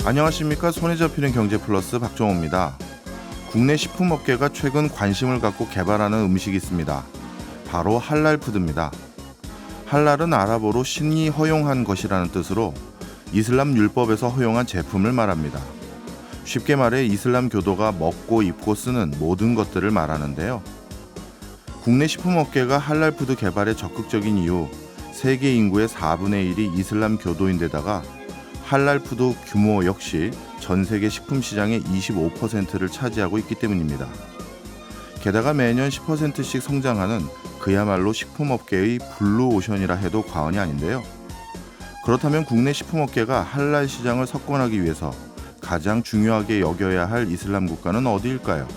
안녕하십니까. 손에 잡히는 경제플러스 박정호입니다. 국내 식품업계가 최근 관심을 갖고 개발하는 음식이 있습니다. 바로 할랄푸드입니다. 할랄은 아랍어로 신이 허용한 것이라는 뜻으로 이슬람 율법에서 허용한 제품을 말합니다. 쉽게 말해 이슬람 교도가 먹고 입고 쓰는 모든 것들을 말하는데요. 국내 식품업계가 할랄푸드 개발에 적극적인 이유, 세계 인구의 4분의 1이 이슬람 교도인데다가 할랄푸드 규모 역시 전 세계 식품 시장의 25%를 차지하고 있기 때문입니다. 게다가 매년 10%씩 성장하는 그야말로 식품업계의 블루오션이라 해도 과언이 아닌데요. 그렇다면 국내 식품업계가 할랄 시장을 석권하기 위해서 가장 중요하게 여겨야 할 이슬람 국가는 어디일까요?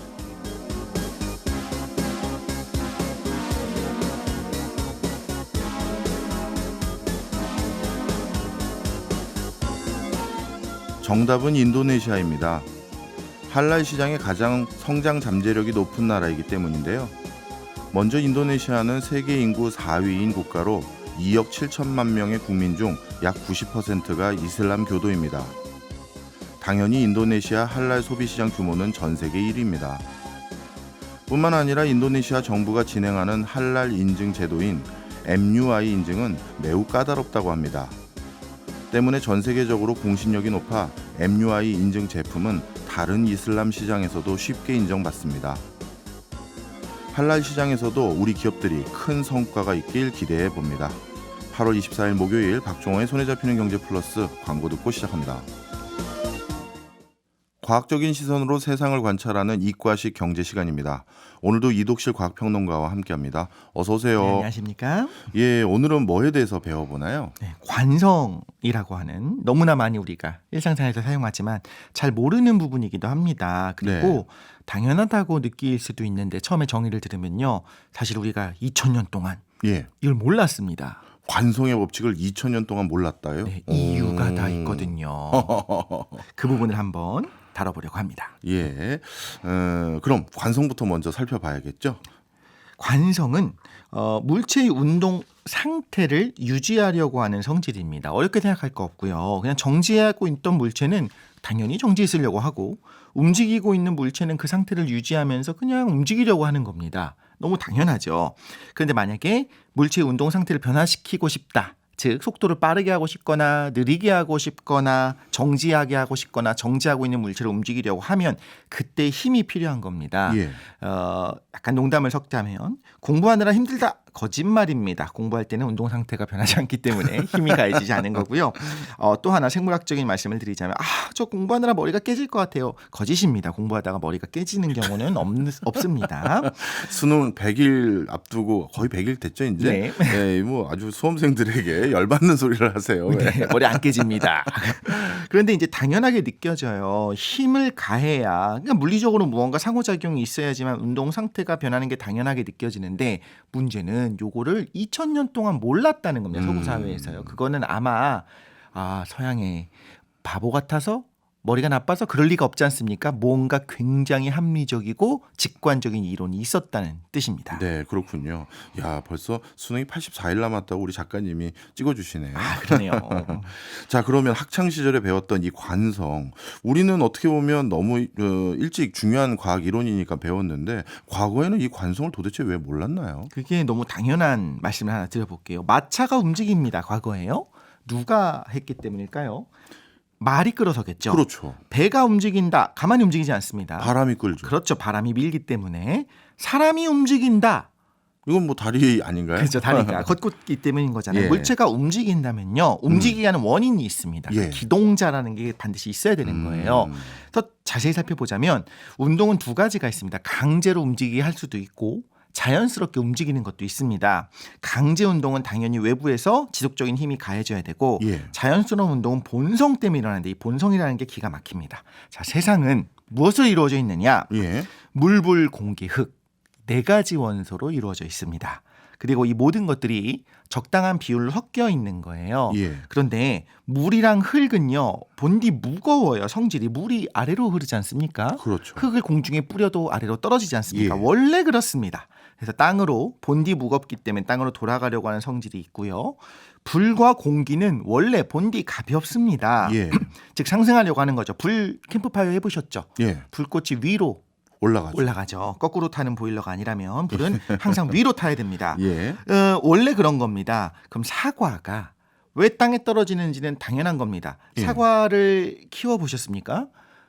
정답은 인도네시아입니다. 할랄 시장의 가장 성장 잠재력이 높은 나라이기 때문인데요. 먼저 인도네시아는 세계 인구 4위인 국가로 2억 7천만 명의 국민 중 약 90%가 이슬람 교도입니다. 당연히 인도네시아 할랄 소비 시장 규모는 전 세계 1위입니다. 뿐만 아니라 인도네시아 정부가 진행하는 할랄 인증 제도인 MUI 인증은 매우 까다롭다고 합니다. 때문에 전 세계적으로 공신력이 높아 MUI 인증 제품은 다른 이슬람 시장에서도 쉽게 인정받습니다. 할랄 시장에서도 우리 기업들이 큰 성과가 있길 기대해 봅니다. 8월 24일 목요일 박종호의 손에 잡히는 경제 플러스 광고 듣고 시작합니다. 과학적인 시선으로 세상을 관찰하는 이과식 경제 시간입니다. 오늘도 이독실 과학평론가와 함께합니다. 어서 오세요. 네, 안녕하십니까? 예, 오늘은 뭐에 대해서 배워보나요? 네, 관성이라고 하는 너무나 많이 우리가 일상생활에서 사용하지만 잘 모르는 부분이기도 합니다. 그리고 당연하다고 느낄 수도 있는데 처음에 정의를 들으면요. 사실 우리가 2000년 동안 이걸 몰랐습니다. 관성의 법칙을 2000년 동안 몰랐다요? 네, 이유가 다 있거든요. 그 부분을 한번 다뤄보려고 합니다. 예, 그럼 관성부터 먼저 살펴봐야겠죠? 관성은 물체의 운동 상태를 유지하려고 하는 성질입니다. 어렵게 생각할 거 없고요. 그냥 정지하고 있던 물체는 당연히 정지해 있으려고 하고 움직이고 있는 물체는 그 상태를 유지하면서 그냥 움직이려고 하는 겁니다. 너무 당연하죠. 그런데 만약에 물체의 운동 상태를 변화시키고 싶다. 즉 속도를 빠르게 하고 싶거나 느리게 하고 싶거나 정지하게 하고 싶거나 정지하고 있는 물체를 움직이려고 하면 그때 힘이 필요한 겁니다. 약간 농담을 섞자면 공부하느라 힘들다. 거짓말입니다. 공부할 때는 운동 상태가 변하지 않기 때문에 힘이 가해지지 않은 거고요. 또 하나 생물학적인 말씀을 드리자면 저 공부하느라 머리가 깨질 것 같아요. 거짓입니다. 공부하다가 머리가 깨지는 경우는 없습니다. 수능 100일 앞두고 거의 100일 됐죠 이제? 네, 뭐 아주 수험생들에게 열받는 소리를 하세요. 네, 머리 안 깨집니다. 그런데 이제 당연하게 느껴져요. 힘을 가해야 그러니까 물리적으로 무언가 상호작용이 있어야지만 운동 상태가 변하는 게 당연하게 느껴지는데 문제는 요거를 2000년 동안 몰랐다는 겁니다. 서구 사회에서요. 그거는 아마 서양의 바보 같아서 머리가 나빠서 그럴 리가 없지 않습니까? 뭔가 굉장히 합리적이고 직관적인 이론이 있었다는 뜻입니다. 네, 그렇군요. 야, 벌써 수능이 84일 남았다고 우리 작가님이 찍어주시네요. 그러네요. 자, 그러면 학창 시절에 배웠던 이 관성, 우리는 어떻게 보면 너무 일찍 중요한 과학 이론이니까 배웠는데 과거에는 이 관성을 도대체 왜 몰랐나요? 그게 너무 당연한 말씀을 하나 드려볼게요. 마차가 움직입니다. 과거에요. 누가 했기 때문일까요? 말이 끌어서겠죠. 그렇죠. 배가 움직인다. 가만히 움직이지 않습니다. 바람이 끌죠. 그렇죠. 바람이 밀기 때문에 사람이 움직인다. 이건 뭐 다리 아닌가요? 그렇죠. 다리가 걷기 때문인 거잖아요. 물체가 움직인다면요. 움직이게 하는 원인이 있습니다. 기동자라는 게 반드시 있어야 되는 거예요. 더 자세히 살펴보자면 운동은 두 가지가 있습니다. 강제로 움직이게 할 수도 있고 자연스럽게 움직이는 것도 있습니다. 강제 운동은 당연히 외부에서 지속적인 힘이 가해져야 되고 자연스러운 운동은 본성 때문에 일어나는데 이 본성이라는 게 기가 막힙니다. 자, 세상은 무엇으로 이루어져 있느냐? 물, 불, 공기, 흙. 네 가지 원소로 이루어져 있습니다. 그리고 이 모든 것들이 적당한 비율로 섞여 있는 거예요. 그런데 물이랑 흙은요. 본디 무거워요. 성질이. 물이 아래로 흐르지 않습니까? 그렇죠. 흙을 공중에 뿌려도 아래로 떨어지지 않습니까? 원래 그렇습니다. 그래서 땅으로 본디 무겁기 때문에 땅으로 돌아가려고 하는 성질이 있고요. 불과 공기는 원래 본디 가볍습니다. 예. 즉 상승하려고 하는 거죠. 불 캠프파이어 해보셨죠? 예. 불꽃이 위로 올라가죠. 거꾸로 타는 보일러가 아니라면 불은 항상 위로 타야 됩니다. 예. 원래 그런 겁니다. 그럼 사과가 왜 땅에 떨어지는지는 당연한 겁니다. 예. 사과를 키워보셨습니까?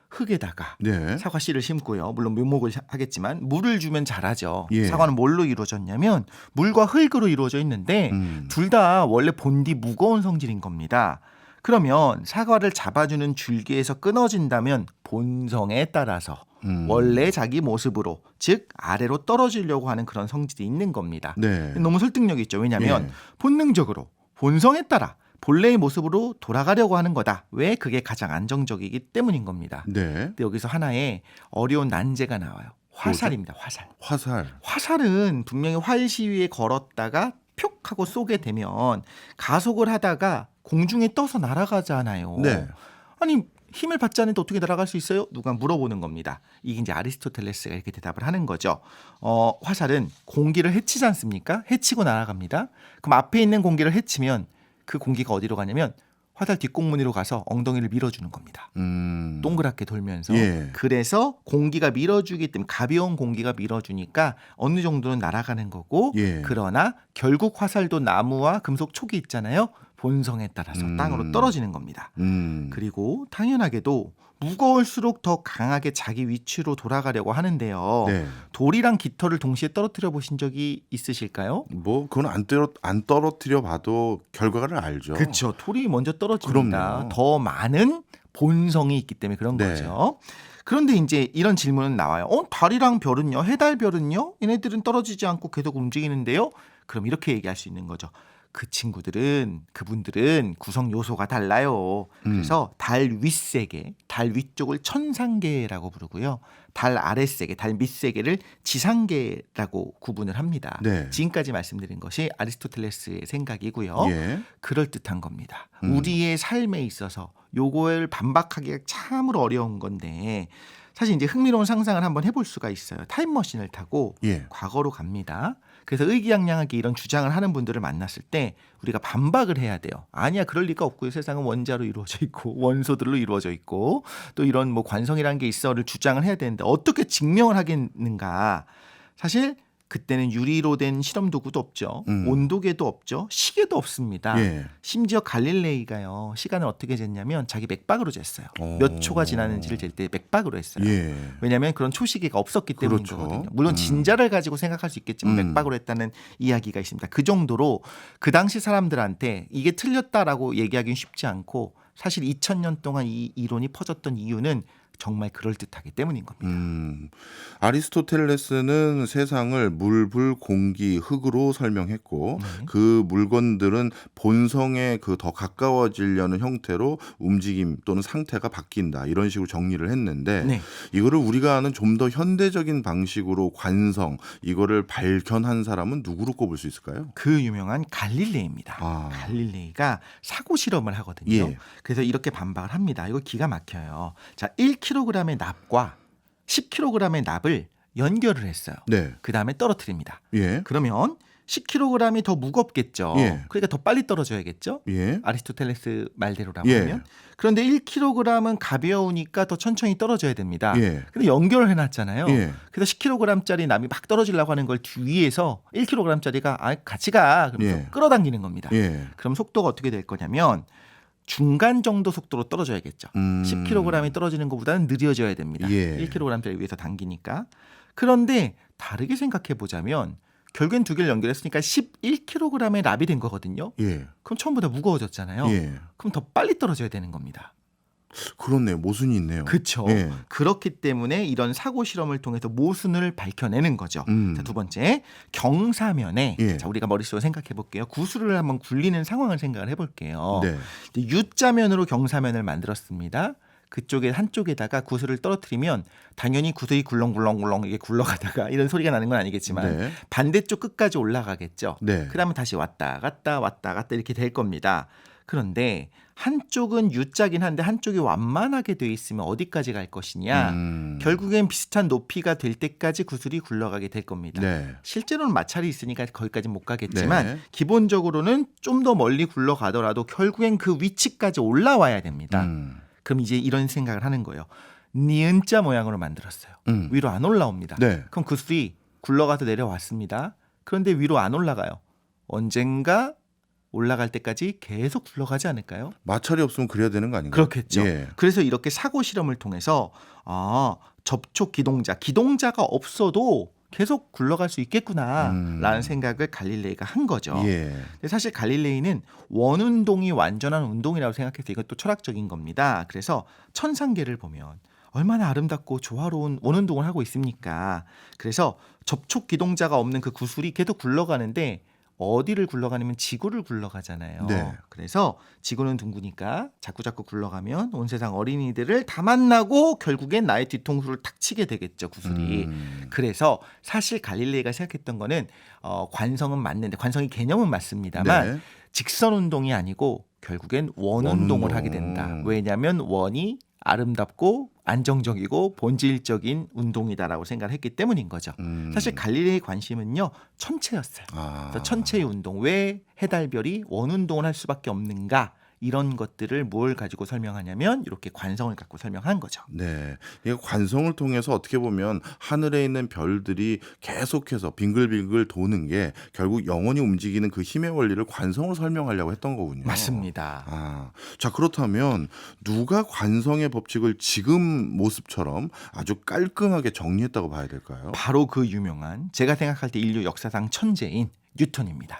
흙에다가 네. 사과 씨를 심고요. 물론 묘목을 하겠지만 물을 주면 자라죠. 예. 사과는 뭘로 이루어졌냐면 물과 흙으로 이루어져 있는데 음. 둘 다 원래 본디 무거운 성질인 겁니다. 그러면 사과를 잡아주는 줄기에서 끊어진다면 본성에 따라서 원래 자기 모습으로 즉 아래로 떨어지려고 하는 그런 성질이 있는 겁니다. 네. 너무 설득력 있죠. 왜냐하면 예. 본능적으로 본성에 따라 본래의 모습으로 돌아가려고 하는 거다. 왜? 그게 가장 안정적이기 때문인 겁니다. 네. 근데 여기서 하나의 어려운 난제가 나와요. 화살입니다. 화살. 화살. 화살은 분명히 활 시위에 걸었다가 표 하고 쏘게 되면 가속을 하다가 공중에 떠서 날아가잖아요. 네. 아니 힘을 받지 않는데 어떻게 날아갈 수 있어요? 누가 물어보는 겁니다. 이게 이제 아리스토텔레스가 이렇게 대답을 하는 거죠. 화살은 공기를 해치지 않습니까? 해치고 날아갑니다. 그럼 앞에 있는 공기를 해치면 그 공기가 어디로 가냐면 화살 뒷공무니로 가서 엉덩이를 밀어주는 겁니다. 동그랗게 돌면서. 예. 그래서 공기가 밀어주기 때문에 가벼운 공기가 밀어주니까 어느 정도는 날아가는 거고 예. 그러나 결국 화살도 나무와 금속 촉이 있잖아요. 본성에 따라서 땅으로 떨어지는 겁니다. 그리고 당연하게도 무거울수록 더 강하게 자기 위치로 돌아가려고 하는데요. 네. 돌이랑 깃털을 동시에 떨어뜨려 보신 적이 있으실까요? 뭐 그건 안 떨어뜨려 봐도 결과를 알죠. 그렇죠. 돌이 먼저 떨어집니다. 그럼요. 더 많은 본성이 있기 때문에 그런 네. 거죠. 그런데 이제 이런 질문은 나와요. 달이랑 별은요? 해달별은요? 얘네들은 떨어지지 않고 계속 움직이는데요? 그럼 이렇게 얘기할 수 있는 거죠. 그분들은 구성 요소가 달라요. 그래서 달 윗세계, 달 위쪽을 천상계라고 부르고요. 달 아랫세계, 달 밑세계를 지상계라고 구분을 합니다. 네. 지금까지 말씀드린 것이 아리스토텔레스의 생각이고요. 예. 그럴듯한 겁니다. 우리의 삶에 있어서 요거를 반박하기가 참으로 어려운 건데 사실 이제 흥미로운 상상을 한번 해볼 수가 있어요. 타임머신을 타고 예. 과거로 갑니다. 그래서 의기양양하게 이런 주장을 하는 분들을 만났을 때 우리가 반박을 해야 돼요. 아니야, 그럴 리가 없고요. 세상은 원자로 이루어져 있고 원소들로 이루어져 있고 또 이런 뭐 관성이라는 게 있어를 주장을 해야 되는데 어떻게 증명을 하겠는가? 사실 그때는 유리로 된 실험 도구도 없죠. 온도계도 없죠. 시계도 없습니다. 예. 심지어 갈릴레이가요. 시간을 어떻게 쟀냐면 자기 맥박으로 쟀어요. 몇 초가 지났는지를 잴 때 맥박으로 했어요. 예. 왜냐하면 그런 초시계가 없었기 때문인 그렇죠. 거거든요. 물론 진자를 가지고 생각할 수 있겠지만 맥박으로 했다는 이야기가 있습니다. 그 정도로 그 당시 사람들한테 이게 틀렸다라고 얘기하기는 쉽지 않고 사실 2000년 동안 이 이론이 퍼졌던 이유는 정말 그럴듯하기 때문인 겁니다. 아리스토텔레스는 세상을 물, 불, 공기, 흙으로 설명했고 네. 그 물건들은 본성에 그 더 가까워지려는 형태로 움직임 또는 상태가 바뀐다 이런 식으로 정리를 했는데 네. 이거를 우리가 아는 좀 더 현대적인 방식으로 관성 이거를 발견한 사람은 누구로 꼽을 수 있을까요? 그 유명한 갈릴레이입니다. 아. 갈릴레이가 사고 실험을 하거든요. 예. 그래서 이렇게 반박을 합니다. 이거 기가 막혀요. 자, 1kg의 납과 10kg의 납을 연결을 했어요. 네. 그 다음에 떨어뜨립니다. 예. 그러면 10kg이 더 무겁겠죠. 예. 그러니까 더 빨리 떨어져야겠죠. 예. 아리스토텔레스 말대로라고 예. 하면. 그런데 1kg은 가벼우니까 더 천천히 떨어져야 됩니다. 예. 근데 연결을 해놨잖아요. 예. 그래서 10kg짜리 납이 막 떨어지려고 하는 걸 뒤에서 1kg짜리가 같이 가. 그러면서 예. 끌어당기는 겁니다. 예. 그럼 속도가 어떻게 될 거냐면 중간 정도 속도로 떨어져야겠죠. 10kg이 떨어지는 것보다는 느려져야 됩니다. 예. 1kg짜리 위에서 당기니까. 그런데 다르게 생각해 보자면 결국엔 두 개를 연결했으니까 11kg의 납이 된 거거든요. 예. 그럼 처음보다 무거워졌잖아요. 예. 그럼 더 빨리 떨어져야 되는 겁니다. 그렇네요. 모순이 있네요. 그렇죠. 예. 그렇기 때문에 이런 사고 실험을 통해서 모순을 밝혀내는 거죠. 자, 두 번째, 경사면에 예. 자, 우리가 머릿속으로 생각해 볼게요. 구슬을 한번 굴리는 상황을 생각을 해볼게요. 네. U자면으로 경사면을 만들었습니다. 그쪽에 한쪽에다가 구슬을 떨어뜨리면 당연히 구슬이 굴렁굴렁굴렁 이게 굴러가다가 이런 소리가 나는 건 아니겠지만 네. 반대쪽 끝까지 올라가겠죠. 네. 그다음에 다시 왔다 갔다 이렇게 될 겁니다. 그런데 한쪽은 U자긴 한데 한쪽이 완만하게 돼 있으면 어디까지 갈 것이냐. 결국엔 비슷한 높이가 될 때까지 구슬이 굴러가게 될 겁니다. 네. 실제로는 마찰이 있으니까 거기까지는 못 가겠지만 네. 기본적으로는 좀 더 멀리 굴러가더라도 결국엔 그 위치까지 올라와야 됩니다. 그럼 이제 이런 생각을 하는 거예요. 니은자 모양으로 만들었어요. 위로 안 올라옵니다. 네. 그럼 구슬이 굴러가서 내려왔습니다. 그런데 위로 안 올라가요. 언젠가 올라갈 때까지 계속 굴러가지 않을까요? 마찰이 없으면 그래야 되는 거 아닌가요? 그렇겠죠. 예. 그래서 이렇게 사고 실험을 통해서 접촉 기동자가 없어도 계속 굴러갈 수 있겠구나라는 생각을 갈릴레이가 한 거죠. 예. 근데 사실 갈릴레이는 원운동이 완전한 운동이라고 생각해서 이것도 철학적인 겁니다. 그래서 천상계를 보면 얼마나 아름답고 조화로운 원운동을 하고 있습니까? 그래서 접촉 기동자가 없는 그 구슬이 계속 굴러가는데 어디를 굴러가냐면 지구를 굴러가잖아요. 네. 그래서 지구는 둥그니까 자꾸 굴러가면 온 세상 어린이들을 다 만나고 결국엔 나의 뒤통수를 탁 치게 되겠죠, 구슬이. 그래서 사실 갈릴레이가 생각했던 거는 관성은 맞는데 관성의 개념은 맞습니다만 네. 직선 운동이 아니고 결국엔 원운동을 원운동. 하게 된다. 왜냐하면 원이 아름답고 안정적이고 본질적인 운동이다라고 생각을 했기 때문인 거죠. 사실 갈릴레이의 관심은요 천체였어요. 그래서 천체의 운동, 왜 해달별이 원운동을 할 수밖에 없는가, 이런 것들을 뭘 가지고 설명하냐면 이렇게 관성을 갖고 설명한 거죠. 네. 이 관성을 통해서 어떻게 보면 하늘에 있는 별들이 계속해서 빙글빙글 도는 게 결국 영원히 움직이는 그 힘의 원리를 관성으로 설명하려고 했던 거군요. 맞습니다. 자, 그렇다면 누가 관성의 법칙을 지금 모습처럼 아주 깔끔하게 정리했다고 봐야 될까요? 바로 그 유명한, 제가 생각할 때 인류 역사상 천재인 뉴턴입니다.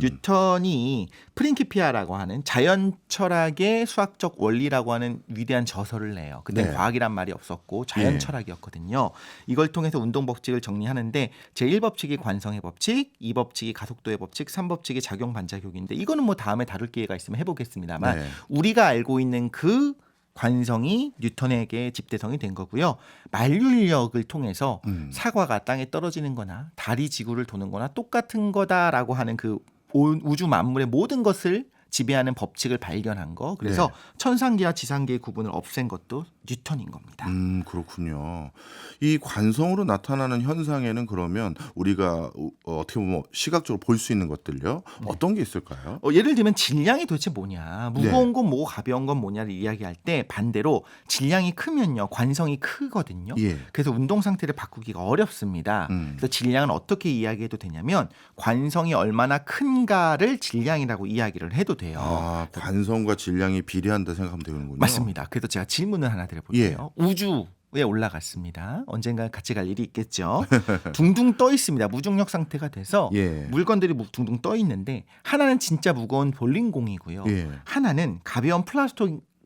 뉴턴이 프린키피아라고 하는 자연 철학의 수학적 원리라고 하는 위대한 저서를 내요. 그때 네. 과학이란 말이 없었고 자연 네. 철학이었거든요. 이걸 통해서 운동 법칙을 정리하는데 제1법칙이 관성의 법칙, 2법칙이 가속도의 법칙, 3법칙이 작용 반작용인데 이거는 뭐 다음에 다룰 기회가 있으면 해보겠습니다만 네. 우리가 알고 있는 그 관성이 뉴턴에게 집대성이 된 거고요. 만류인력을 통해서 사과가 땅에 떨어지는 거나 달이 지구를 도는 거나 똑같은 거다라고 하는 그 우주 만물의 모든 것을 지배하는 법칙을 발견한 거. 그래서 네. 천상계와 지상계의 구분을 없앤 것도 뉴턴인 겁니다. 그렇군요. 이 관성으로 나타나는 현상에는 그러면 우리가 어떻게 보면 시각적으로 볼 수 있는 것들요. 어떤 게 있을까요? 예를 들면 질량이 도대체 뭐냐, 무거운 건 뭐고 가벼운 건 뭐냐를 이야기할 때 반대로 질량이 크면요 관성이 크거든요. 예. 그래서 운동 상태를 바꾸기가 어렵습니다. 그래서 질량은 어떻게 이야기해도 되냐면 관성이 얼마나 큰가를 질량이라고 이야기를 해도 돼요. 관성과 질량이 비례한다 생각하면 되는군요. 맞습니다. 그래서 제가 질문을 하나 드려볼게요. 우주에 올라갔습니다. 언젠가 같이 갈 일이 있겠죠. 둥둥 떠 있습니다. 무중력 상태가 돼서 예. 물건들이 둥둥 떠 있는데 하나는 진짜 무거운 볼링공이고요. 예. 하나는 가벼운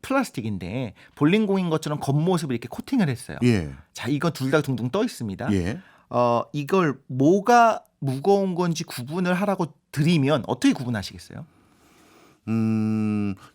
플라스틱인데 볼링공인 것처럼 겉모습을 이렇게 코팅을 했어요. 예. 자, 이거 둘 다 둥둥 떠 있습니다. 예. 이걸 뭐가 무거운 건지 구분을 하라고 드리면 어떻게 구분하시겠어요?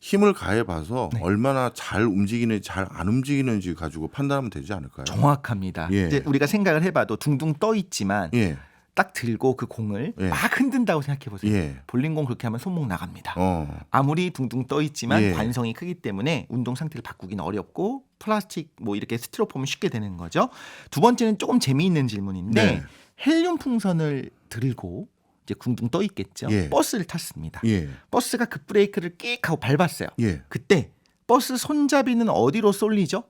힘을 가해봐서 네. 얼마나 잘 움직이는지 잘 안 움직이는지 가지고 판단하면 되지 않을까요? 정확합니다. 예. 이제 우리가 생각을 해봐도 둥둥 떠 있지만 예. 딱 들고 그 공을 예. 막 흔든다고 생각해 보세요. 예. 볼링공 그렇게 하면 손목 나갑니다. 어. 아무리 둥둥 떠 있지만 예. 관성이 크기 때문에 운동 상태를 바꾸기는 어렵고 플라스틱 뭐 이렇게 스티로폼은 쉽게 되는 거죠. 두 번째는 조금 재미있는 질문인데 네. 헬륨 풍선을 들고 이제 둥둥 떠 있겠죠. 예. 버스를 탔습니다. 예. 버스가 급브레이크를 끽 하고 밟았어요. 예. 그때 버스 손잡이는 어디로 쏠리죠?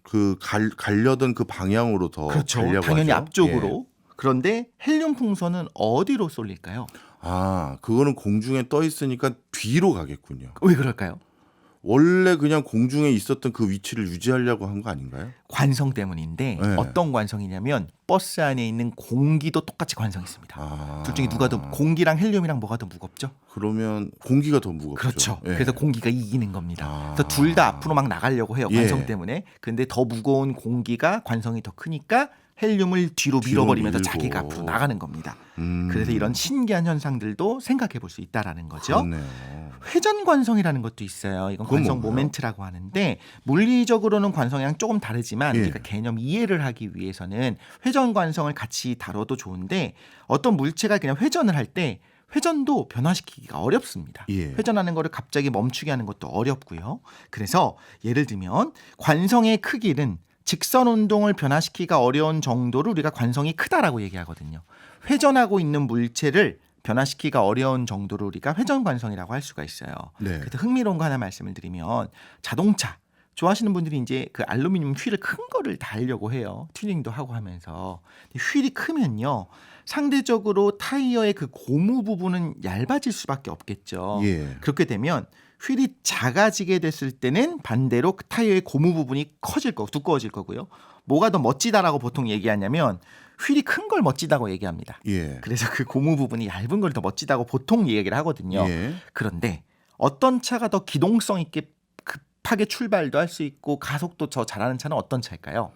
그 가려던 그 방향으로 더 그렇죠. 가려고 당연히 하죠. 앞쪽으로. 그런데 헬륨 풍선은 어디로 쏠릴까요? 그거는 공중에 떠 있으니까 뒤로 가겠군요. 왜 그럴까요? 원래 그냥 공중에 있었던 그 위치를 유지하려고 한 거 아닌가요? 관성 때문인데 네. 어떤 관성이냐면 버스 안에 있는 공기도 똑같이 관성했습니다. 둘 중에 누가 더 공기랑 헬륨이랑 뭐가 더 무겁죠? 그러면 공기가 더 무겁죠. 그렇죠. 예. 그래서 공기가 이기는 겁니다. 그래서 둘 다 앞으로 막 나가려고 해요. 관성 예. 때문에. 근데 더 무거운 공기가 관성이 더 크니까 헬륨을 뒤로 밀어버리면서 밀고. 자기가 앞으로 나가는 겁니다. 음. 그래서 이런 신기한 현상들도 생각해 볼 수 있다라는 거죠. 그렇네요. 회전 관성이라는 것도 있어요. 이건 그건 관성 뭔가요? 모멘트라고 하는데 물리적으로는 관성이랑 조금 다르지만 예. 우리가 개념 이해를 하기 위해서는 회전 관성을 같이 다뤄도 좋은데 어떤 물체가 그냥 회전을 할 때 회전도 변화시키기가 어렵습니다. 예. 회전하는 거를 갑자기 멈추게 하는 것도 어렵고요. 그래서 예를 들면 관성의 크기는 직선 운동을 변화시키기가 어려운 정도로 우리가 관성이 크다라고 얘기하거든요. 회전하고 있는 물체를 변화시키기가 어려운 정도로 우리가 회전 관성이라고 할 수가 있어요. 네. 그래서 흥미로운 거 하나 말씀을 드리면 자동차 좋아하시는 분들이 이제 그 알루미늄 휠을 큰 거를 달려고 해요. 튜닝도 하고 하면서. 휠이 크면요. 상대적으로 타이어의 그 고무 부분은 얇아질 수밖에 없겠죠. 예. 그렇게 되면 휠이 작아지게 됐을 때는 반대로 그 타이어의 고무 부분이 커질 거고 두꺼워질 거고요. 뭐가 더 멋지다라고 보통 얘기하냐면 휠이 큰 걸 멋지다고 얘기합니다. 예. 그래서 그 고무 부분이 얇은 걸 더 멋지다고 보통 얘기를 하거든요. 예. 그런데 어떤 차가 더 기동성 있게 급하게 출발도 할 수 있고 가속도 더 잘하는 차는 어떤 차일까요?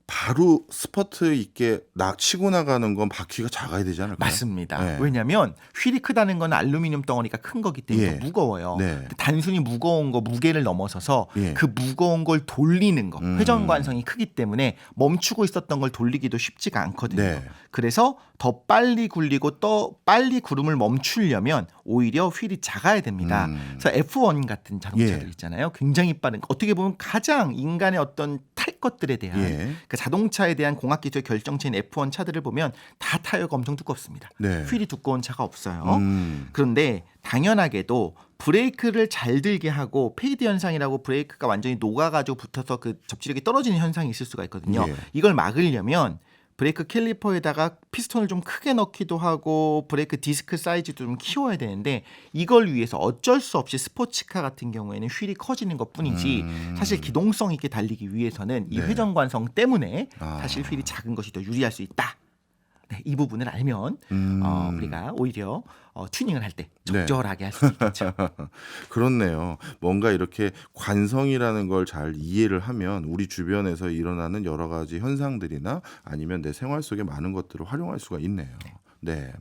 바로 스퍼트 있게 치고 나가는 건 바퀴가 작아야 되지 않을까요? 맞습니다. 네. 왜냐하면 휠이 크다는 건 알루미늄 덩어리가 큰 거기 때문에 예. 무거워요. 네. 단순히 무거운 거 무게를 넘어서서 예. 그 무거운 걸 돌리는 거 회전 관성이 크기 때문에 멈추고 있었던 걸 돌리기도 쉽지가 않거든요. 네. 그래서 더 빨리 굴리고 또 빨리 구름을 멈추려면 오히려 휠이 작아야 됩니다. 그래서 F1 같은 자동차들 예. 있잖아요. 굉장히 빠른 어떻게 보면 가장 인간의 어떤 탈 것들에 대한 예. 그 자동차에 대한 공학 기술의 결정체인 F1 차들을 보면 다 타이어가 엄청 두껍습니다. 네. 휠이 두꺼운 차가 없어요. 음. 그런데 당연하게도 브레이크를 잘 들게 하고 페이드 현상이라고 브레이크가 완전히 녹아가지고 붙어서 그 접지력이 떨어지는 현상이 있을 수가 있거든요. 예. 이걸 막으려면 브레이크 캘리퍼에다가 피스톤을 좀 크게 넣기도 하고 브레이크 디스크 사이즈도 좀 키워야 되는데 이걸 위해서 어쩔 수 없이 스포츠카 같은 경우에는 휠이 커지는 것뿐이지 사실 기동성 있게 달리기 위해서는 이 네. 회전 관성 때문에 아. 사실 휠이 작은 것이 더 유리할 수 있다. 네, 이 부분을 알면 우리가 오히려 튜닝을 할 때 적절하게 할 수 있겠죠. 그렇네요. 뭔가 이렇게 관성이라는 걸 잘 이해를 하면 우리 주변에서 일어나는 여러 가지 현상들이나 아니면 내 생활 속에 많은 것들을 활용할 수가 있네요. 네.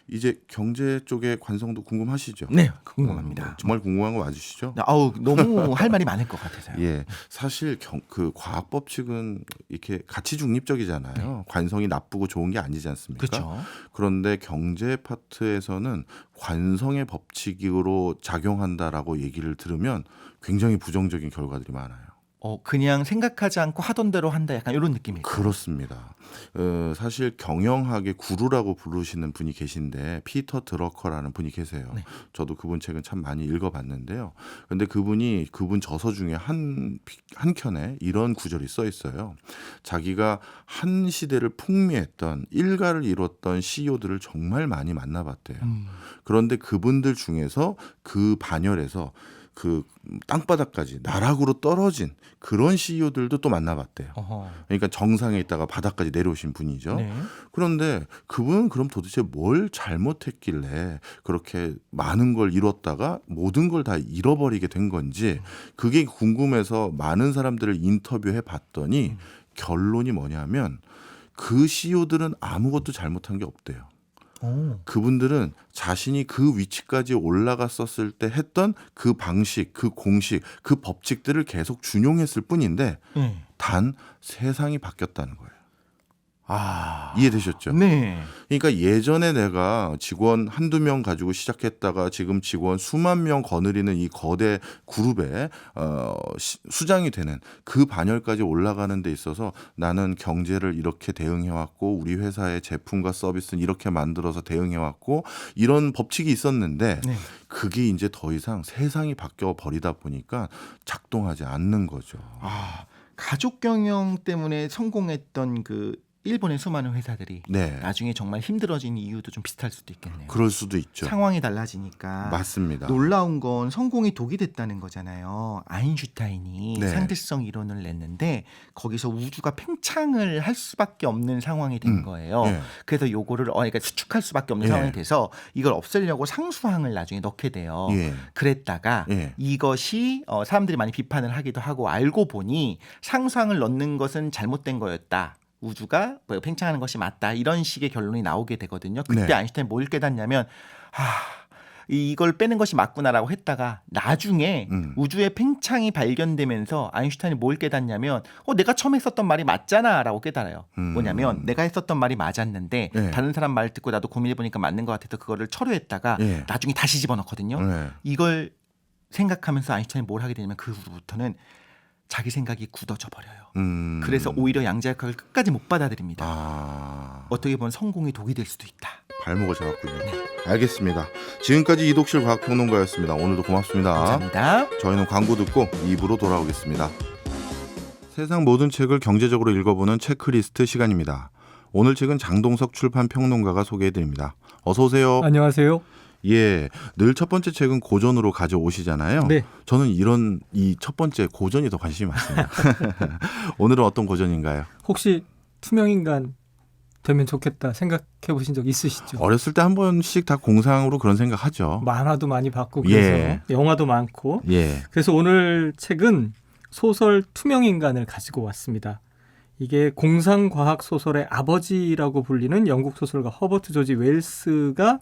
이제 경제 쪽의 관성도 궁금하시죠? 네, 궁금합니다. 정말 궁금한 거 맞으시죠? 아우 너무 할 말이 많을 것 같아서요. 예, 사실 그 과학 법칙은 이렇게 가치 중립적이잖아요. 관성이 나쁘고 좋은 게 아니지 않습니까? 그렇죠. 그런데 경제 파트에서는 관성의 법칙으로 작용한다라고 얘기를 들으면 굉장히 부정적인 결과들이 많아요. 그냥 생각하지 않고 하던 대로 한다 약간 이런 느낌이죠. 그렇습니다. 사실 경영학의 구루라고 부르시는 분이 계신데 피터 드러커라는 분이 계세요. 네. 저도 그분 책은 참 많이 읽어봤는데요. 근데 그분 저서 중에 한 켠에 이런 구절이 써 있어요. 자기가 한 시대를 풍미했던 일가를 이뤘던 CEO들을 정말 많이 만나봤대요. 그런데 그분들 중에서 그 반열에서 그 땅바닥까지 나락으로 떨어진 그런 CEO들도 또 만나봤대요. 어허. 그러니까 정상에 있다가 바닥까지 내려오신 분이죠. 네. 그런데 그분은 그럼 도대체 뭘 잘못했길래 그렇게 많은 걸 이뤘다가 모든 걸 다 잃어버리게 된 건지 그게 궁금해서 많은 사람들을 인터뷰해 봤더니 결론이 뭐냐면 그 CEO들은 아무것도 잘못한 게 없대요. 그분들은 자신이 그 위치까지 올라갔었을 때 했던 그 방식, 그 공식, 그 법칙들을 계속 준용했을 뿐인데 단 세상이 바뀌었다는 거예요. 이해되셨죠? 네. 그러니까 예전에 내가 직원 한두 명 가지고 시작했다가 지금 직원 수만 명 거느리는 이 거대 그룹의 수장이 되는 그 반열까지 올라가는 데 있어서 나는 경제를 이렇게 대응해왔고 우리 회사의 제품과 서비스는 이렇게 만들어서 대응해왔고 이런 법칙이 있었는데 네. 그게 이제 더 이상 세상이 바뀌어 버리다 보니까 작동하지 않는 거죠. 가족 경영 때문에 성공했던 그 일본의 수많은 회사들이 네. 나중에 정말 힘들어진 이유도 좀 비슷할 수도 있겠네요. 그럴 수도 있죠. 상황이 달라지니까. 맞습니다. 놀라운 건 성공이 독이 됐다는 거잖아요. 아인슈타인이 네. 상대성 이론을 냈는데 거기서 우주가 팽창을 할 수밖에 없는 상황이 된 거예요. 네. 그래서 요거를 그러니까 수축할 수밖에 없는 예. 상황이 돼서 이걸 없애려고 상수항을 나중에 넣게 돼요. 예. 그랬다가 예. 이것이 사람들이 많이 비판을 하기도 하고 알고 보니 상수항을 넣는 것은 잘못된 거였다. 우주가 팽창하는 것이 맞다. 이런 식의 결론이 나오게 되거든요. 그때 네. 아인슈타인 뭘 깨닫냐면 이걸 빼는 것이 맞구나라고 했다가 나중에 우주의 팽창이 발견되면서 아인슈타인이 뭘 깨닫냐면 내가 처음에 했었던 말이 맞잖아라고 깨달아요. 뭐냐면 내가 했었던 말이 맞았는데 네. 다른 사람 말 듣고 나도 고민해보니까 맞는 것 같아서 그거를 철회했다가 네. 나중에 다시 집어넣거든요. 네. 이걸 생각하면서 아인슈타인이 뭘 하게 되냐면 그 후부터는 자기 생각이 굳어져 버려요. 그래서 오히려 양자역학을 끝까지 못 받아들입니다. 어떻게 보면 성공이 독이 될 수도 있다. 발목을 잡았군요. 알겠습니다. 지금까지 이독실 과학평론가였습니다. 오늘도 고맙습니다. 감사합니다. 저희는 광고 듣고 2부로 돌아오겠습니다. 세상 모든 책을 경제적으로 읽어보는 체크리스트 시간입니다. 오늘 책은 장동석 출판 평론가가 소개해드립니다. 어서 오세요. 안녕하세요. 예, 늘 첫 번째 책은 고전으로 가져오시잖아요. 네. 저는 이 첫 번째 고전이 더 관심이 많습니다. 오늘은 어떤 고전인가요? 혹시 투명인간 되면 좋겠다 생각해 보신 적 있으시죠? 어렸을 때 한 번씩 다 공상으로 그런 생각하죠. 만화도 많이 봤고 그래서 예. 영화도 많고 예. 그래서 오늘 책은 소설 투명인간을 가지고 왔습니다. 이게 공상과학 소설의 아버지라고 불리는 영국 소설가 허버트 조지 웰스가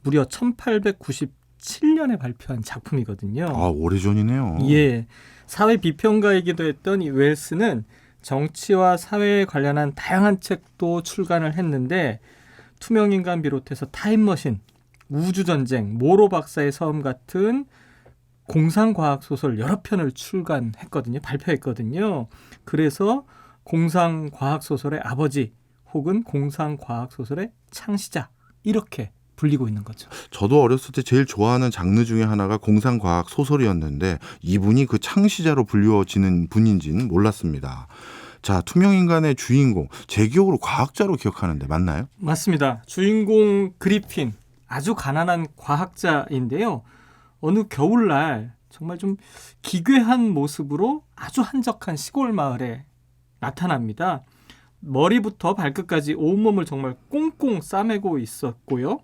무려 1897년에 발표한 작품이거든요. 아, 오래전이네요. 예, 사회 비평가이기도 했던 이 웰스는 정치와 사회에 관련한 다양한 책도 출간을 했는데 투명인간 비롯해서 타임머신, 우주전쟁, 모로 박사의 섬 같은 공상과학 소설 여러 편을 출간했거든요. 발표했거든요. 그래서 공상과학 소설의 아버지 혹은 공상과학 소설의 창시자 이렇게 불리고 있는 거죠. 저도 어렸을 때 제일 좋아하는 장르 중에 하나가 공상과학 소설이었는데 이분이 그 창시자로 불리워지는 분인지는 몰랐습니다. 자, 투명인간의 주인공, 제 기억으로 과학자로 기억하는데 맞나요? 맞습니다. 주인공 그리핀, 아주 가난한 과학자인데요. 어느 겨울날 정말 좀 기괴한 모습으로 아주 한적한 시골 마을에 나타납니다. 머리부터 발끝까지 온몸을 정말 꽁꽁 싸매고 있었고요.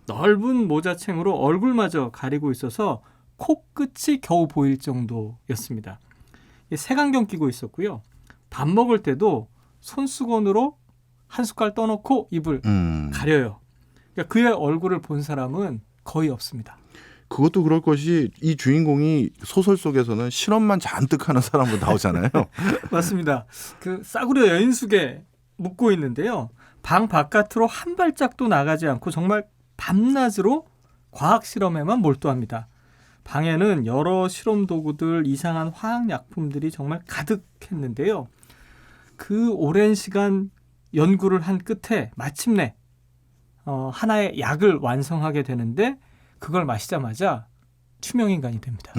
넓은 모자챙으로 얼굴마저 가리고 있어서 코끝이 겨우 보일 정도였습니다. 색안경 끼고 있었고요. 밥 먹을 때도 손수건으로 한 숟갈 떠놓고 입을 가려요. 그러니까 그의 얼굴을 본 사람은 거의 없습니다. 그것도 그럴 것이 이 주인공이 소설 속에서는 실험만 잔뜩 하는 사람으로 나오잖아요. 맞습니다. 그 싸구려 여인숙에 묵고 있는데요. 방 바깥으로 한 발짝도 나가지 않고 정말 밤낮으로 과학 실험에만 몰두합니다. 방에는 여러 실험 도구들, 이상한 화학약품들이 정말 가득했는데요. 그 오랜 시간 연구를 한 끝에 마침내 하나의 약을 완성하게 되는데 그걸 마시자마자 투명인간이 됩니다.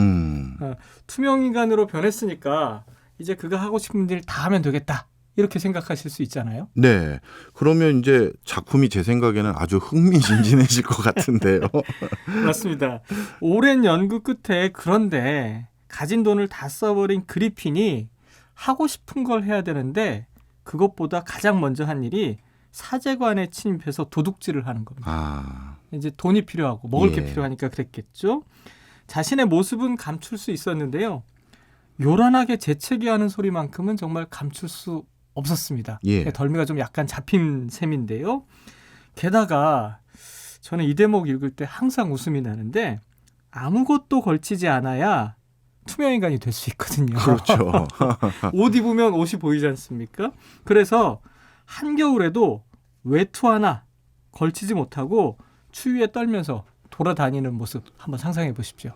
투명인간으로 변했으니까 이제 그가 하고 싶은 일 다 하면 되겠다. 이렇게 생각하실 수 있잖아요. 네. 그러면 이제 작품이 제 생각에는 아주 흥미진진해질 것 같은데요. 맞습니다. 오랜 연구 끝에 그런데 가진 돈을 다 써버린 그리핀이 하고 싶은 걸 해야 되는데 그것보다 가장 먼저 한 일이 사제관에 침입해서 도둑질을 하는 겁니다. 이제 돈이 필요하고 먹을 게 필요하니까 그랬겠죠. 자신의 모습은 감출 수 있었는데요. 요란하게 재채기하는 소리만큼은 정말 감출 수 없었습니다. 덜미가 좀 약간 잡힌 셈인데요. 게다가 저는 이 대목 읽을 때 항상 웃음이 나는데 아무것도 걸치지 않아야 투명인간이 될 수 있거든요. 그렇죠. 옷 입으면 옷이 보이지 않습니까? 그래서 한겨울에도 외투 하나 걸치지 못하고 추위에 떨면서 돌아다니는 모습 한번 상상해 보십시오.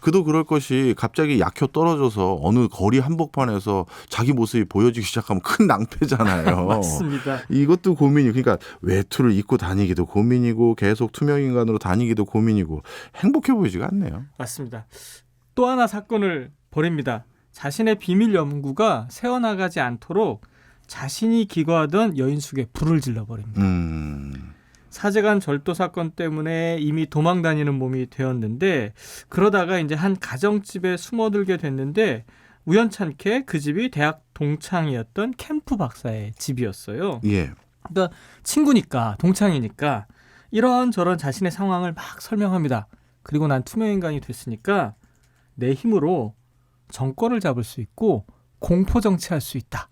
그도 그럴 것이 갑자기 약효 떨어져서 어느 거리 한복판에서 자기 모습이 보여지기 시작하면 큰 낭패잖아요. 맞습니다. 이것도 고민이 그러니까 외투를 입고 다니기도 고민이고 계속 투명인간으로 다니기도 고민이고 행복해 보이지가 않네요. 맞습니다. 또 하나 사건을 벌입니다. 자신의 비밀 연구가 새어나가지 않도록 자신이 기거하던 여인숙에 불을 질러버립니다. 사제관 절도 사건 때문에 이미 도망 다니는 몸이 되었는데 그러다가 이제 한 가정집에 숨어들게 됐는데 우연찮게 그 집이 대학 동창이었던 캠프 박사의 집이었어요. 그러니까 친구니까 동창이니까 이런저런 자신의 상황을 막 설명합니다. 그리고 난 투명인간이 됐으니까 내 힘으로 정권을 잡을 수 있고 공포정치할 수 있다.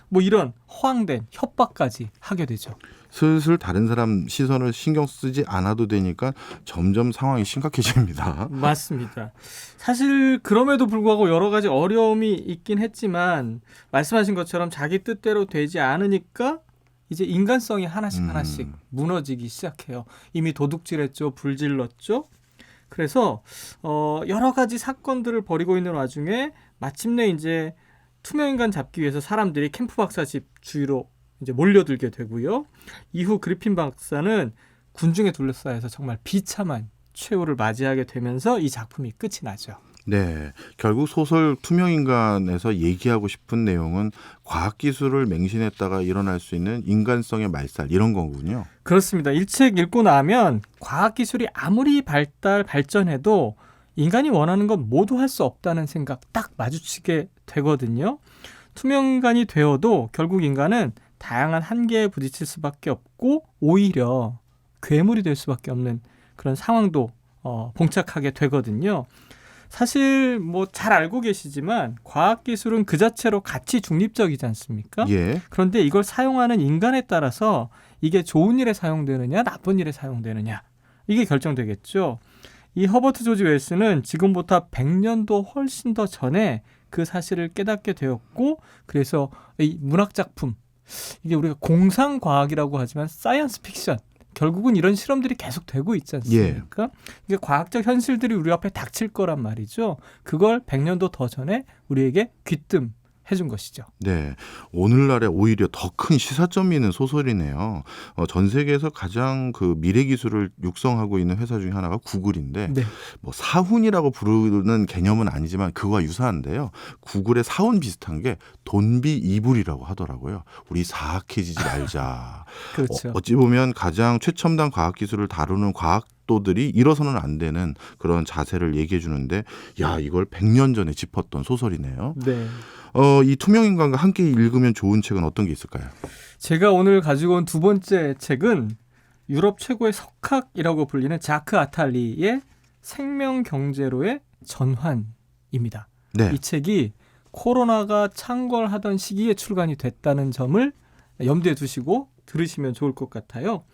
뭐 이런 허황된 협박까지 하게 되죠. 슬슬 다른 사람 시선을 신경 쓰지 않아도 되니까 점점 상황이 심각해집니다. 맞습니다. 사실 그럼에도 불구하고 여러 가지 어려움이 있긴 했지만 말씀하신 것처럼 자기 뜻대로 되지 않으니까 이제 인간성이 하나씩 무너지기 시작해요. 이미 도둑질했죠. 불질렀죠. 그래서 여러 가지 사건들을 벌이고 있는 와중에 마침내 이제 투명인간 잡기 위해서 사람들이 캠프 박사 집 주위로 이제 몰려들게 되고요. 이후 그리핀 박사는 군중에 둘러싸여서 정말 비참한 최후를 맞이하게 되면서 이 작품이 끝이 나죠. 네, 결국 소설 투명인간에서 얘기하고 싶은 내용은 과학기술을 맹신했다가 일어날 수 있는 인간성의 말살 이런 거군요. 그렇습니다. 이 책 읽고 나면 과학기술이 아무리 발전해도 인간이 원하는 건 모두 할 수 없다는 생각 딱 마주치게 되거든요. 투명인간이 되어도 결국 인간은 다양한 한계에 부딪힐 수밖에 없고 오히려 괴물이 될 수밖에 없는 그런 상황도 봉착하게 되거든요. 사실 뭐 잘 알고 계시지만 과학기술은 그 자체로 가치 중립적이지 않습니까? 예. 그런데 이걸 사용하는 인간에 따라서 이게 좋은 일에 사용되느냐 나쁜 일에 사용되느냐 이게 결정되겠죠. 이 허버트 조지 웰스는 지금부터 100년도 훨씬 더 전에 그 사실을 깨닫게 되었고 그래서 이 문학작품 이게 우리가 공상과학이라고 하지만 사이언스 픽션 결국은 이런 실험들이 계속 되고 있지 않습니까? 이게 과학적 현실들이 우리 앞에 닥칠 거란 말이죠. 그걸 100년도 더 전에 우리에게 귀뜸해준 것이죠. 네, 오늘날에 오히려 더 큰 시사점이 있는 소설이네요. 전 세계에서 가장 그 미래 기술을 육성하고 있는 회사 중에 하나가 구글인데 네. 뭐 사훈이라고 부르는 개념은 아니지만 그거와 유사한데요. 구글의 사훈 비슷한 게 돈비 이불이라고 하더라고요. 우리 사악해지지 말자. 그렇죠. 어찌 보면 가장 최첨단 과학기술을 다루는 과학도들이 일어서는 안 되는 그런 자세를 얘기해 주는데 야 이걸 100년 전에 짚었던 소설이네요. 네. 이 투명인간과 함께 읽으면 좋은 책은 어떤 게 있을까요? 제가 오늘 가지고 온 두 번째 책은 유럽 최고의 석학이라고 불리는 자크 아탈리의 생명경제로의 전환입니다. 네. 이 책이 코로나가 창궐하던 시기에 출간이 됐다는 점을 염두에 두시고 들으시면 좋을 것 같아요.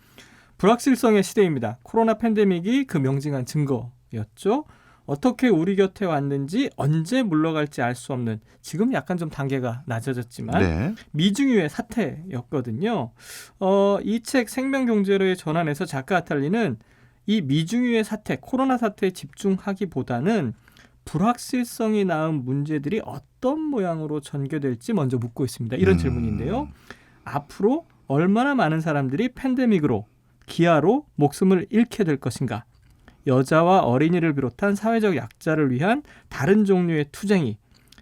불확실성의 시대입니다. 코로나 팬데믹이 그 명징한 증거였죠. 어떻게 우리 곁에 왔는지 언제 물러갈지 알 수 없는 지금 약간 좀 단계가 낮아졌지만 네. 미중유의 사태였거든요. 이 책 생명경제로의 전환에서 작가 아탈리는 이 미중유의 사태, 코로나 사태에 집중하기보다는 불확실성이 낳은 문제들이 어떤 모양으로 전개될지 먼저 묻고 있습니다. 이런 질문인데요. 앞으로 얼마나 많은 사람들이 팬데믹으로, 기아로 목숨을 잃게 될 것인가? 여자와 어린이를 비롯한 사회적 약자를 위한 다른 종류의 투쟁이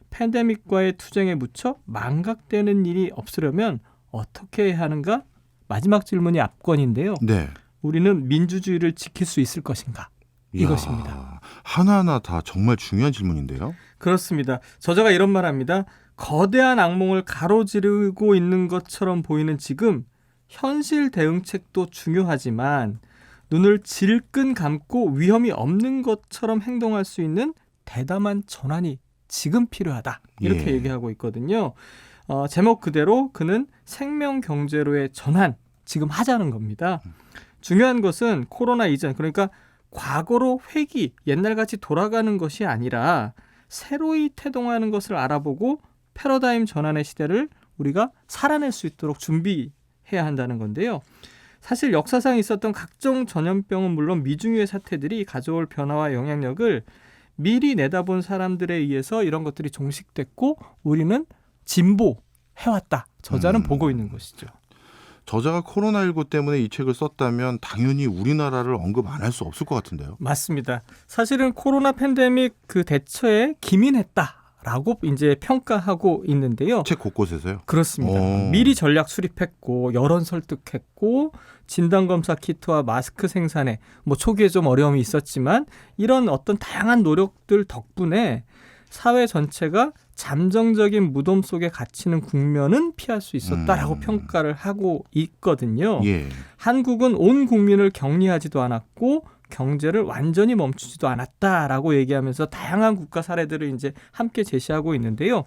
팬데믹과의 투쟁에 묻혀 망각되는 일이 없으려면 어떻게 해야 하는가? 마지막 질문이 압권인데요. 네. 우리는 민주주의를 지킬 수 있을 것인가? 이것입니다. 이야, 하나하나 다 정말 중요한 질문인데요. 그렇습니다. 저자가 이런 말합니다. 거대한 악몽을 가로지르고 있는 것처럼 보이는 지금 현실 대응책도 중요하지만 눈을 질끈 감고 위험이 없는 것처럼 행동할 수 있는 대담한 전환이 지금 필요하다. 이렇게 예. 얘기하고 있거든요. 제목 그대로 그는 생명경제로의 전환 지금 하자는 겁니다. 중요한 것은 코로나 이전 그러니까 과거로 회귀 옛날같이 돌아가는 것이 아니라 새로이 태동하는 것을 알아보고 패러다임 전환의 시대를 우리가 살아낼 수 있도록 준비해야 한다는 건데요. 사실 역사상 있었던 각종 전염병은 물론 미중유의 사태들이 가져올 변화와 영향력을 미리 내다본 사람들에 의해서 이런 것들이 종식됐고 우리는 진보해왔다. 저자는 보고 있는 것이죠. 저자가 코로나19 때문에 이 책을 썼다면 당연히 우리나라를 언급 안 할 수 없을 것 같은데요. 맞습니다. 사실은 코로나 팬데믹 그 대처에 기민했다라고 이제 평가하고 있는데요. 책 곳곳에서요. 그렇습니다. 오. 미리 전략 수립했고 여론 설득했고 진단검사 키트와 마스크 생산에 뭐 초기에 좀 어려움이 있었지만 이런 어떤 다양한 노력들 덕분에 사회 전체가 잠정적인 무덤 속에 갇히는 국면은 피할 수 있었다라고 평가를 하고 있거든요. 예. 한국은 온 국민을 격리하지도 않았고 경제를 완전히 멈추지도 않았다라고 얘기하면서 다양한 국가 사례들을 이제 함께 제시하고 있는데요.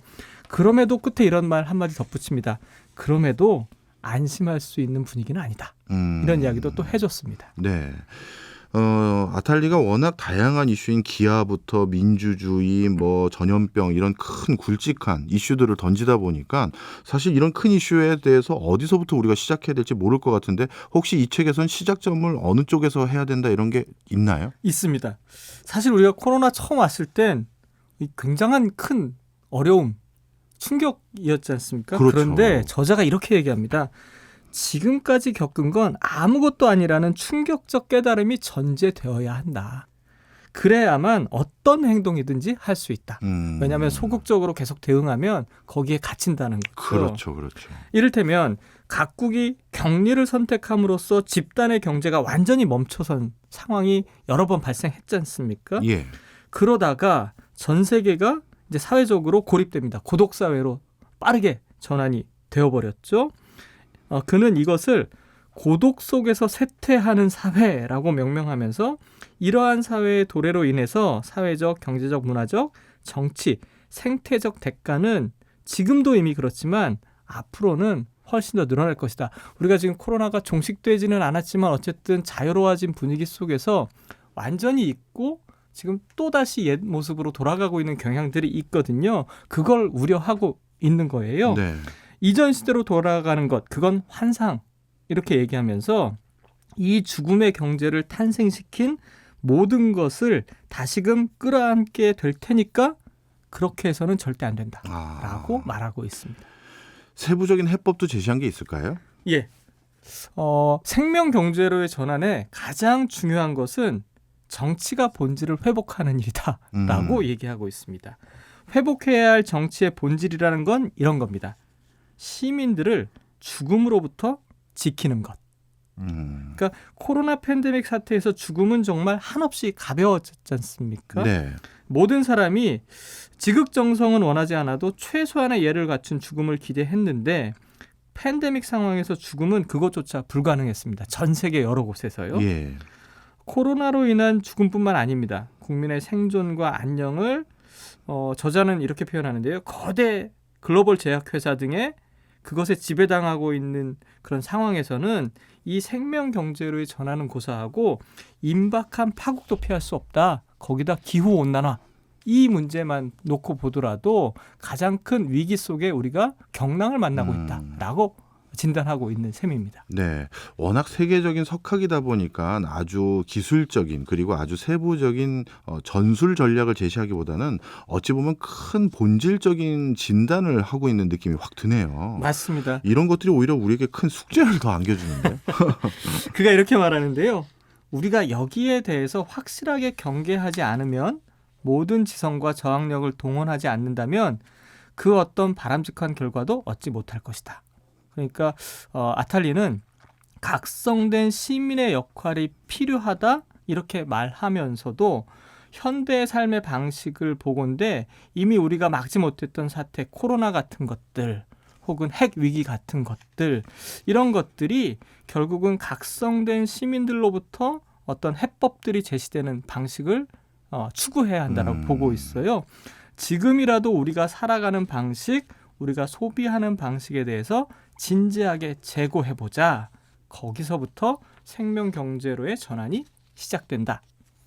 그럼에도 끝에 이런 말 한마디 덧붙입니다. 그럼에도 안심할 수 있는 분위기는 아니다. 이런 이야기도 또 해줬습니다. 네. 아탈리가 워낙 다양한 이슈인 기아부터 민주주의, 뭐 전염병 이런 큰 굵직한 이슈들을 던지다 보니까 사실 이런 큰 이슈에 대해서 어디서부터 우리가 시작해야 될지 모를 것 같은데 혹시 이 책에선 시작점을 어느 쪽에서 해야 된다 이런 게 있나요? 있습니다. 사실 우리가 코로나 처음 왔을 땐 굉장한 큰 어려움, 충격이었지 않습니까? 그렇죠. 그런데 저자가 이렇게 얘기합니다. 지금까지 겪은 건 아무것도 아니라는 충격적 깨달음이 전제되어야 한다. 그래야만 어떤 행동이든지 할 수 있다. 왜냐하면 소극적으로 계속 대응하면 거기에 갇힌다는 거죠. 그렇죠, 그렇죠. 이를테면 각국이 격리를 선택함으로써 집단의 경제가 완전히 멈춰선 상황이 여러 번 발생했지 않습니까? 예. 그러다가 전 세계가 이제 사회적으로 고립됩니다. 고독 사회로 빠르게 전환이 되어버렸죠. 그는 이것을 고독 속에서 쇠퇴하는 사회라고 명명하면서 이러한 사회의 도래로 인해서 사회적, 경제적, 문화적, 정치, 생태적 대가는 지금도 이미 그렇지만 앞으로는 훨씬 더 늘어날 것이다. 우리가 지금 코로나가 종식되지는 않았지만 어쨌든 자유로워진 분위기 속에서 완전히 있고 지금 또다시 옛 모습으로 돌아가고 있는 경향들이 있거든요. 그걸 우려하고 있는 거예요. 네. 이전 시대로 돌아가는 것, 그건 환상. 이렇게 얘기하면서 이 죽음의 경제를 탄생시킨 모든 것을 다시금 끌어안게 될 테니까 그렇게 해서는 절대 안 된다라고 말하고 있습니다. 세부적인 해법도 제시한 게 있을까요? 예. 생명 경제로의 전환에 가장 중요한 것은 정치가 본질을 회복하는 일이다라고 얘기하고 있습니다. 회복해야 할 정치의 본질이라는 건 이런 겁니다. 시민들을 죽음으로부터 지키는 것. 그러니까 코로나 팬데믹 사태에서 죽음은 정말 한없이 가벼워졌지 않습니까? 네. 모든 사람이 지극정성은 원하지 않아도 최소한의 예를 갖춘 죽음을 기대했는데 팬데믹 상황에서 죽음은 그것조차 불가능했습니다. 전 세계 여러 곳에서요. 예. 코로나로 인한 죽음뿐만 아닙니다. 국민의 생존과 안녕을 저자는 이렇게 표현하는데요. 거대 글로벌 제약회사 등의 그것에 지배당하고 있는 그런 상황에서는 이 생명 경제로의 전환은 고사하고 임박한 파국도 피할 수 없다. 거기다 기후온난화. 이 문제만 놓고 보더라도 가장 큰 위기 속에 우리가 경랑을 만나고 있다라고 진단하고 있는 셈입니다. 네, 워낙 세계적인 석학이다 보니까 아주 기술적인 그리고 아주 세부적인 전술 전략을 제시하기보다는 어찌 보면 큰 본질적인 진단을 하고 있는 느낌이 확 드네요. 맞습니다. 이런 것들이 오히려 우리에게 큰 숙제를 더 안겨주는데. 그가 이렇게 말하는데요. 우리가 여기에 대해서 확실하게 경계하지 않으면 모든 지성과 저항력을 동원하지 않는다면 그 어떤 바람직한 결과도 얻지 못할 것이다. 그러니까 아탈리는 각성된 시민의 역할이 필요하다 이렇게 말하면서도 현대의 삶의 방식을 보건대 이미 우리가 막지 못했던 사태, 코로나 같은 것들 혹은 핵 위기 같은 것들 이런 것들이 결국은 각성된 시민들로부터 어떤 해법들이 제시되는 방식을 추구해야 한다고 보고 있어요. 지금이라도 우리가 살아가는 방식, 우리가 소비하는 방식에 대해서 진지하게 재고해보자. 거기서부터 생명 경제로의 전환이 시작된다.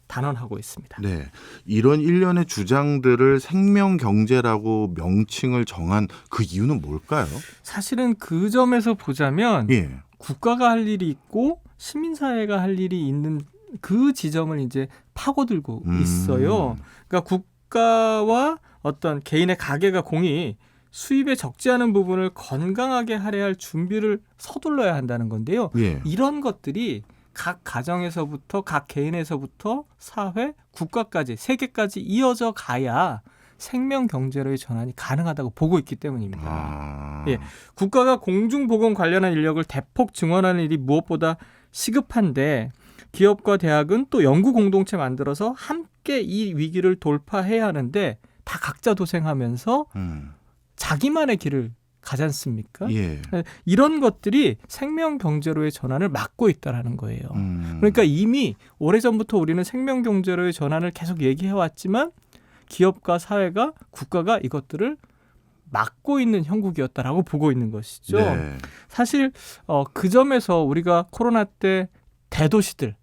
단언하고 있습니다. 네, 이런 일련의 주장들을 생명 경제라고 명칭을 정한 그 이유는 뭘까요? 사실은 그 점에서 보자면 예. 국가가 할 일이 있고 시민사회가 할 일이 있는 그 지점을 이제 파고들고 있어요. 그러니까 국가와 어떤 개인의 가계가 공이 수입에 적지 않은 부분을 건강하게 할애할 준비를 서둘러야 한다는 건데요. 예. 이런 것들이 각 가정에서부터 각 개인에서부터 사회, 국가까지 세계까지 이어져 가야 생명 경제로의 전환이 가능하다고 보고 있기 때문입니다. 예, 국가가 공중보건 관련한 인력을 대폭 증원하는 일이 무엇보다 시급한데 기업과 대학은 또 연구 공동체 만들어서 함께 이 위기를 돌파해야 하는데 다 각자 도생하면서 자기만의 길을 가지 않습니까? 예. 이런 것들이 생명 경제로의 전환을 막고 있다라는 거예요. 그러니까 이미 오래전부터 우리는 생명 경제로의 전환을 계속 얘기해 왔지만 기업과 사회가 국가가 이것들을 막고 있는 형국이었다라고 보고 있는 것이죠. 네. 사실 그 점에서 우리가 코로나 때 대도시들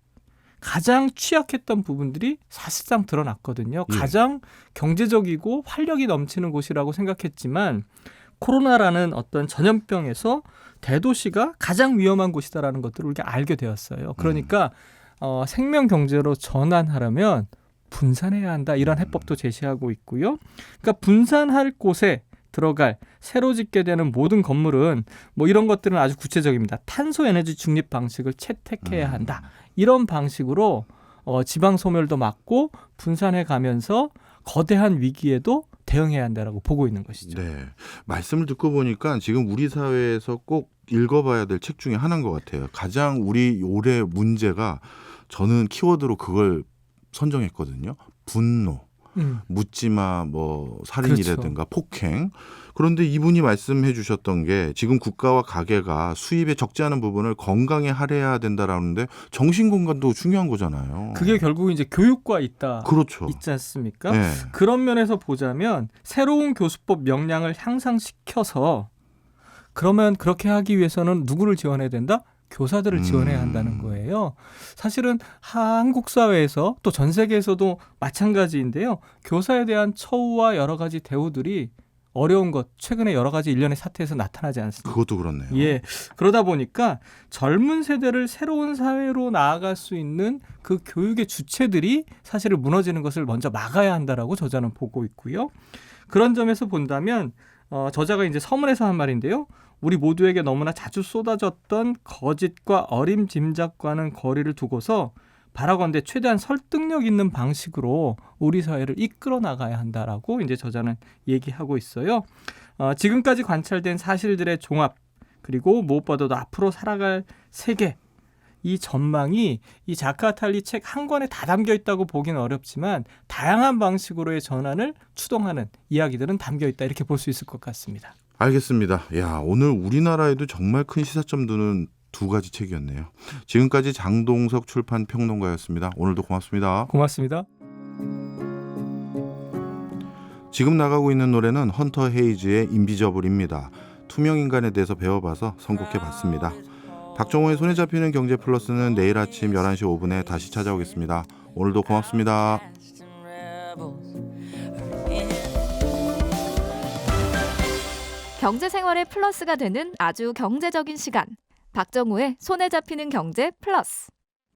가장 취약했던 부분들이 사실상 드러났거든요. 예. 가장 경제적이고 활력이 넘치는 곳이라고 생각했지만 코로나라는 어떤 전염병에서 대도시가 가장 위험한 곳이다라는 것들을 우리가 알게 되었어요. 그러니까 생명 경제로 전환하려면 분산해야 한다. 이런 해법도 제시하고 있고요. 그러니까 분산할 곳에 들어갈 새로 짓게 되는 모든 건물은 뭐 이런 것들은 아주 구체적입니다. 탄소 에너지 중립 방식을 채택해야 한다. 이런 방식으로 지방 소멸도 막고 분산해 가면서 거대한 위기에도 대응해야 한다라고 보고 있는 것이죠. 네. 말씀을 듣고 보니까 지금 우리 사회에서 꼭 읽어봐야 될 책 중에 하나인 것 같아요. 가장 우리 올해 문제가 저는 키워드로 그걸 선정했거든요. 분노. 묻지마 뭐 살인이라든가 폭행. 그런데 이분이 말씀해 주셨던 게 지금 국가와 가계가 수입에 적지 않은 부분을 건강에 할애해야 된다라는데 정신건강도 중요한 거잖아요. 그게 결국 이제 교육과 그렇죠. 있지 않습니까? 네. 그런 면에서 보자면 새로운 교수법 역량을 향상시켜서 그러면 그렇게 하기 위해서는 누구를 지원해야 된다? 교사들을 지원해야 한다는 거예요. 사실은 한국 사회에서 또 전 세계에서도 마찬가지인데요. 교사에 대한 처우와 여러 가지 대우들이 어려운 것 최근에 여러 가지 일련의 사태에서 나타나지 않습니까? 그것도 그렇네요. 예. 그러다 보니까 젊은 세대를 새로운 사회로 나아갈 수 있는 그 교육의 주체들이 사실은 무너지는 것을 먼저 막아야 한다라고 저자는 보고 있고요. 그런 점에서 본다면 저자가 이제 서문에서 한 말인데요. 우리 모두에게 너무나 자주 쏟아졌던 거짓과 어림짐작과는 거리를 두고서 바라건대 최대한 설득력 있는 방식으로 우리 사회를 이끌어 나가야 한다라고 이제 저자는 얘기하고 있어요. 지금까지 관찰된 사실들의 종합 그리고 무엇보다도 앞으로 살아갈 세계 이 전망이 이 자카탈리 책 한 권에 다 담겨 있다고 보기는 어렵지만 다양한 방식으로의 전환을 추동하는 이야기들은 담겨 있다 이렇게 볼 수 있을 것 같습니다. 알겠습니다. 야, 오늘 우리나라에도 정말 큰 시사점 두는 두 가지 책이었네요. 지금까지 장동석 출판 평론가였습니다. 오늘도 고맙습니다. 고맙습니다. 지금 나가고 있는 노래는 헌터 헤이즈의 인비저블입니다. 투명 인간에 대해서 배워봐서 선곡해봤습니다. 박정호의 손에 잡히는 경제 플러스는 내일 아침 11시 5분에 다시 찾아오겠습니다. 오늘도 고맙습니다. 경제 생활의 플러스가 되는 아주 경제적인 시간. 박정호의 손에 잡히는 경제 플러스.